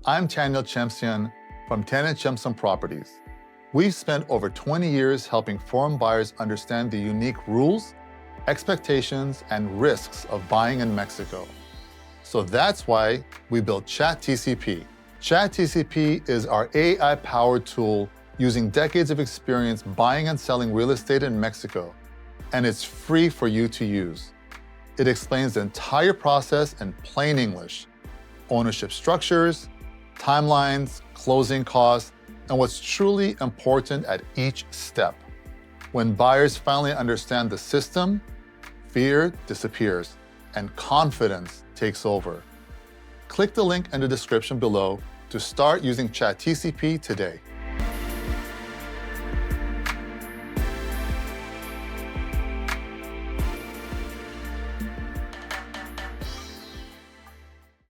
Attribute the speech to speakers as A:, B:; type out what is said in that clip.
A: I'm Taniel Chemsian from Chemsian Properties. We've spent over 20 years helping foreign buyers understand the unique rules, expectations, and risks of buying in Mexico. So that's why we built Chat TCP. Chat TCP is our AI-powered tool using decades of experience buying and selling real estate in Mexico, and it's free for you to use. It explains the entire process in plain English: ownership structures, timelines, closing costs, and what's truly important at each step. When buyers finally understand the system, fear disappears and confidence takes over. Click the link in the description below to start using Chat TCP today.